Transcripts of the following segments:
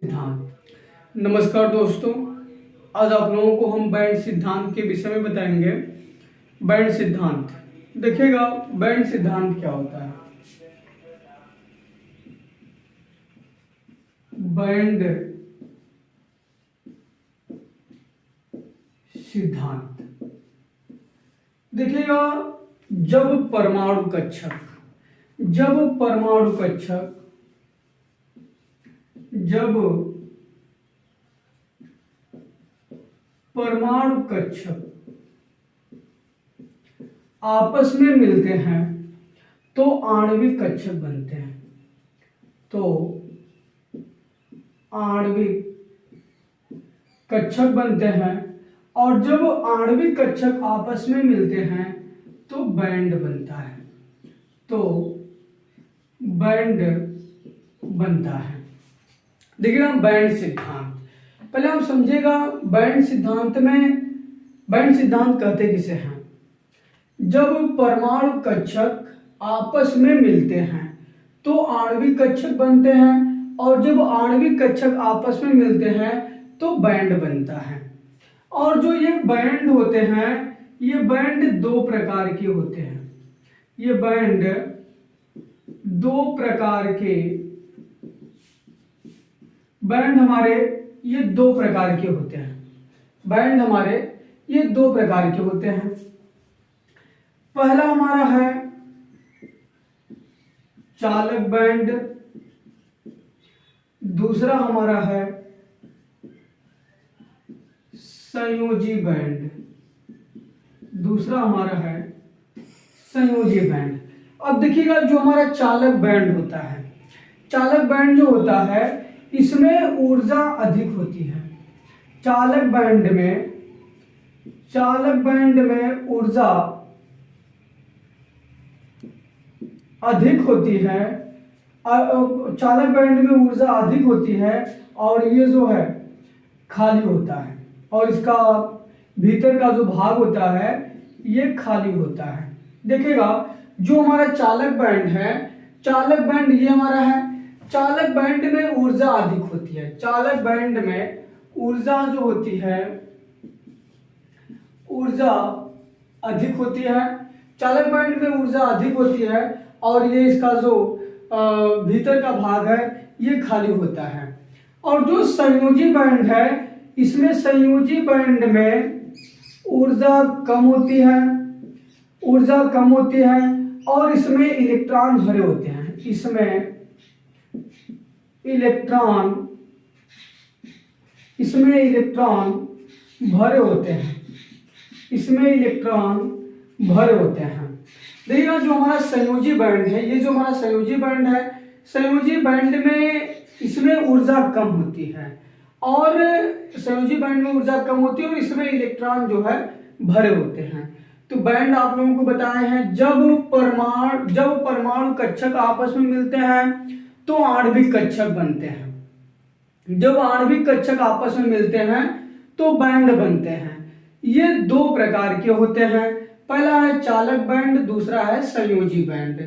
सिद्धांत। नमस्कार दोस्तों, आज आप लोगों को हम बैंड सिद्धांत के विषय में बताएंगे। बैंड सिद्धांत देखिएगा, बैंड सिद्धांत क्या होता है। बैंड सिद्धांत देखिएगा, जब परमाणु कक्षक आपस में मिलते हैं तो आणविक कक्षक बनते हैं। और जब आणविक कक्षक आपस में मिलते हैं तो बैंड बनता है। देखिए ना, बैंड सिद्धांत पहले हम समझेगा। बैंड सिद्धांत कहते किसे हैं? जब परमाणु कक्षक आपस में मिलते हैं तो आणविक कक्षक बनते हैं, और जब आणविक कक्षक आपस में मिलते हैं तो बैंड बनता है। और जो ये बैंड होते हैं, ये बैंड दो प्रकार के होते हैं। ये बैंड दो प्रकार के होते हैं। पहला हमारा है चालक बैंड, दूसरा हमारा है संयोजी बैंड। अब देखिएगा, जो हमारा चालक बैंड होता है, इसमें ऊर्जा अधिक होती है। चालक बैंड में ऊर्जा अधिक होती है, और ये जो है खाली होता है, और इसका भीतर का जो भाग होता है ये खाली होता है। देखिएगा, जो हमारा चालक बैंड ये हमारा है। चालक बैंड में ऊर्जा अधिक होती है। चालक बैंड में ऊर्जा जो होती है, और ये इसका जो भीतर का भाग है ये खाली होता है। और जो संयोजी बैंड है, इसमें संयोजी बैंड में ऊर्जा कम होती है, और इसमें इलेक्ट्रॉन भरे होते हैं। इसमें इलेक्ट्रॉन भरे होते हैं। देखिएगा, जो हमारा संयोजी बैंड है, संयोजी बैंड में इसमें ऊर्जा कम होती है, और इसमें इलेक्ट्रॉन जो है भरे होते हैं। तो बैंड आप लोगों को बताए हैं, जब परमाणु कक्षक आपस में मिलते हैं तो आणविक कक्षक बनते हैं। जब आणविक कक्षक आपस में मिलते हैं तो बैंड बनते हैं। ये दो प्रकार के होते हैं। पहला है चालक बैंड, दूसरा है संयोजी बैंड।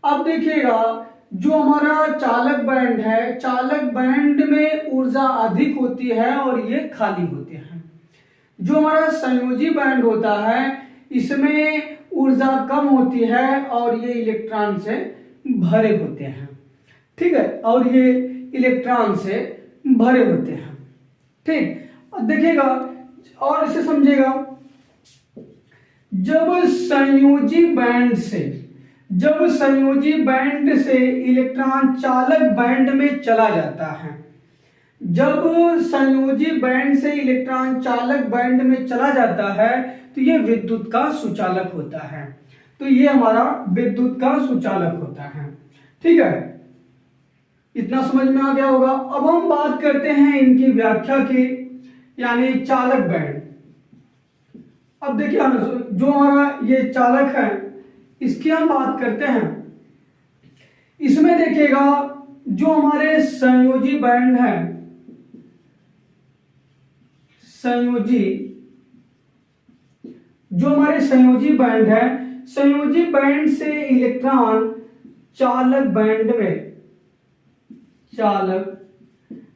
अब देखिएगा, जो हमारा चालक बैंड है, चालक बैंड में ऊर्जा अधिक होती है और ये खाली होते हैं। जो हमारा संयोजी बैंड होता है, इसमें ऊर्जा कम होती है, और ये इलेक्ट्रॉन से भरे होते हैं। ठीक है, और ये इलेक्ट्रॉन से भरे होते हैं। ठीक, अब देखिएगा और इसे समझिएगा। जब संयोजी बैंड से इलेक्ट्रॉन चालक बैंड में चला जाता है, तो ये विद्युत का सुचालक होता है। तो ये हमारा विद्युत का सुचालक होता है। ठीक है, इतना समझ में आ गया होगा। अब हम बात करते हैं इनकी व्याख्या की, यानी चालक बैंड। अब देखिए, जो हमारा ये चालक है, इसकी हम बात करते हैं। इसमें देखिएगा, जो हमारे संयोजी बैंड है, संयोजी बैंड से इलेक्ट्रॉन चालक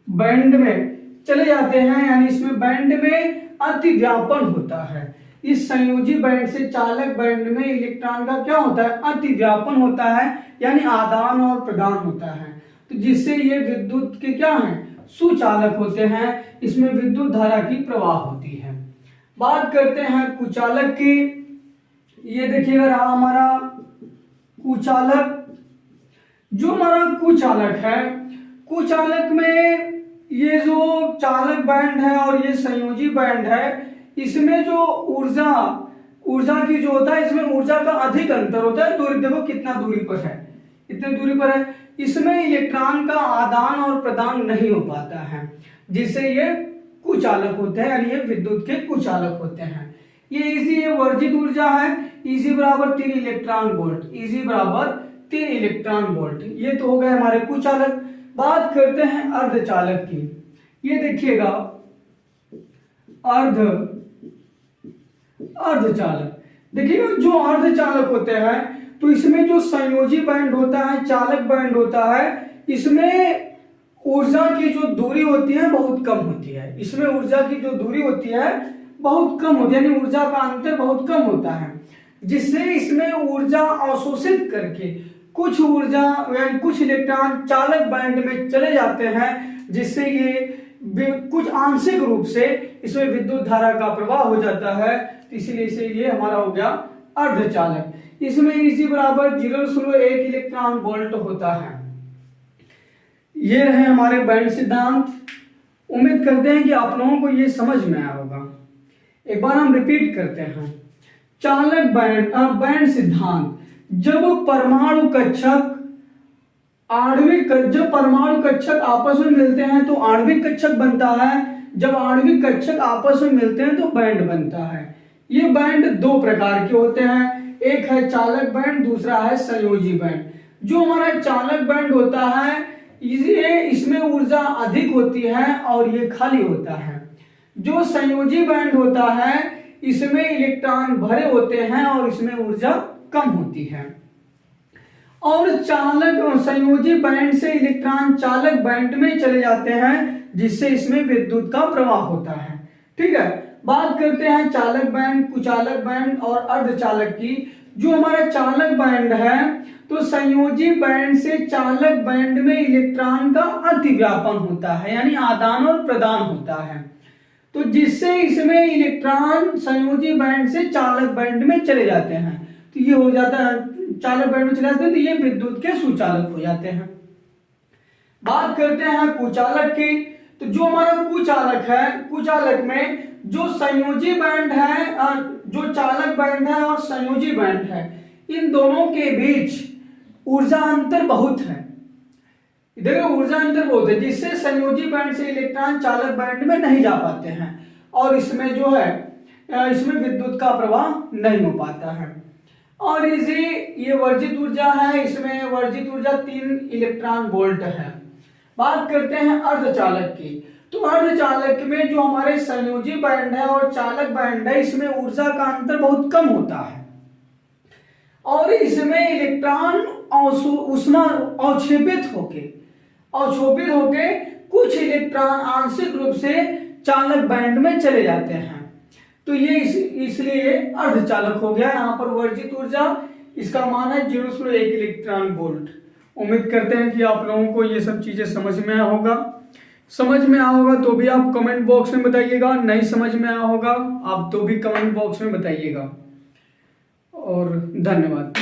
बैंड में चले जाते हैं, यानी इसमें बैंड में अतिव्यापन होता है। इस संयोजी बैंड से चालक बैंड में इलेक्ट्रॉन का क्या होता है, अतिव्यापन होता है, यानी आदान और प्रदान होता है। तो जिससे ये विद्युत के क्या हैं, सुचालक होते हैं, इसमें विद्युत धारा की प्रवाह होती है। बात करते हैं कुचालक की। ये देखिएगा रहा हमारा कुचालक। जो हमारा कुचालक है, कुचालक में ये जो चालक बैंड है और ये संयोजी बैंड है, इसमें जो ऊर्जा की जो होता है, इसमें ऊर्जा का अधिक अंतर होता है। दूरी देखो कितना दूरी पर है, इतने दूरी पर है। इसमें इलेक्ट्रॉन का आदान और प्रदान नहीं हो पाता है, जिससे ये कुचालक होते हैं, यानी ये विद्युत के कुचालक होते हैं। ये इसी वर्जित ऊर्जा है, इसी बराबर 3 इलेक्ट्रॉन वोल्ट, इसी बराबर 3 इलेक्ट्रॉन वोल्ट। ये तो हो गए हमारे कुचालक। बात करते हैं अर्धचालक की। ये देखिएगा अर्धचालक। देखिएगा जो अर्धचालक होते हैं, तो इसमें जो संयोजी बैंड होता है, चालक बैंड होता है, इसमें ऊर्जा की जो दूरी होती है बहुत कम होती है। इसमें ऊर्जा की जो दूरी होती है बहुत कम होती है, यानी ऊर्जा का अंतर बहुत कम होता है, जिससे इसमें ऊर्जा अवशोषित करके कुछ ऊर्जा यानी कुछ इलेक्ट्रॉन चालक बैंड में चले जाते हैं, जिससे ये कुछ आंशिक रूप से इसमें विद्युत धारा का प्रवाह हो जाता है। इसीलिए इसे ये हमारा हो गया अर्धचालक। इसमें इसी बराबर 0.1 इलेक्ट्रॉन वोल्ट होता है। ये रहे हमारे बैंड सिद्धांत। उम्मीद करते हैं कि आप लोगों को ये समझ में आया होगा। एक बार हम रिपीट करते हैं। चालक बैंड सिद्धांत, जब परमाणु कक्षक जब परमाणु कक्षक आपस में मिलते हैं तो आणविक कक्षक बनता है। जब आणविक कक्षक आपस में मिलते हैं तो बैंड बनता है। ये बैंड दो प्रकार के होते हैं, एक है चालक बैंड, दूसरा है संयोजी बैंड। जो हमारा चालक बैंड होता है, इसमें ऊर्जा अधिक होती है और ये खाली होता है। जो संयोजी बैंड होता है, इसमें इलेक्ट्रॉन भरे होते हैं और इसमें ऊर्जा कम होती है। और संयोजी बैंड से इलेक्ट्रॉन चालक बैंड में चले जाते हैं, जिससे इसमें विद्युत का प्रवाह होता है। ठीक है, बात करते हैं चालक बैंड, कुचालक बैंड और अर्धचालक की। जो हमारा चालक बैंड है, तो संयोजी बैंड से चालक बैंड में इलेक्ट्रॉन का अतिव्यापन होता है, यानी आदान और प्रदान होता है। तो जिससे इसमें इलेक्ट्रॉन संयोजी बैंड से चालक बैंड में चले जाते हैं, तो ये हो जाता है चालक बैंड में चले जाते हैं, तो ये विद्युत के सुचालक हो जाते हैं। बात करते हैं कुचालक की। तो जो हमारा कुचालक है, कुचालक में जो संयोजी बैंड है, जो चालक बैंड है और संयोजी बैंड है, इन दोनों के बीच ऊर्जा अंतर बहुत है। देखो ऊर्जा अंतर बहुत है, जिससे संयोजी बैंड से इलेक्ट्रॉन चालक बैंड में नहीं जा पाते हैं और इसमें जो है इसमें विद्युत का प्रवाह नहीं हो पाता है। और ये वर्जित ऊर्जा है, इसमें वर्जित ऊर्जा 3 इलेक्ट्रॉन वोल्ट है। बात करते हैं अर्धचालक की। तो अर्धचालक में जो हमारे संयोजी बैंड है और चालक बैंड है, इसमें ऊर्जा का अंतर बहुत कम होता है और इसमें इलेक्ट्रॉन उष्मा अवक्षेपित होके कुछ इलेक्ट्रॉन आंशिक रूप से चालक बैंड में चले जाते हैं। तो ये इसलिए अर्धचालक हो गया। यहाँ पर वर्जित ऊर्जा, इसका मान है 0.1 इलेक्ट्रॉन वोल्ट। उम्मीद करते हैं कि आप लोगों को ये सब चीजें समझ में आया होगा। समझ में आया होगा तो भी आप कमेंट बॉक्स में बताइएगा, नहीं समझ में आया होगा आप तो भी कमेंट बॉक्स में बताइएगा। और धन्यवाद।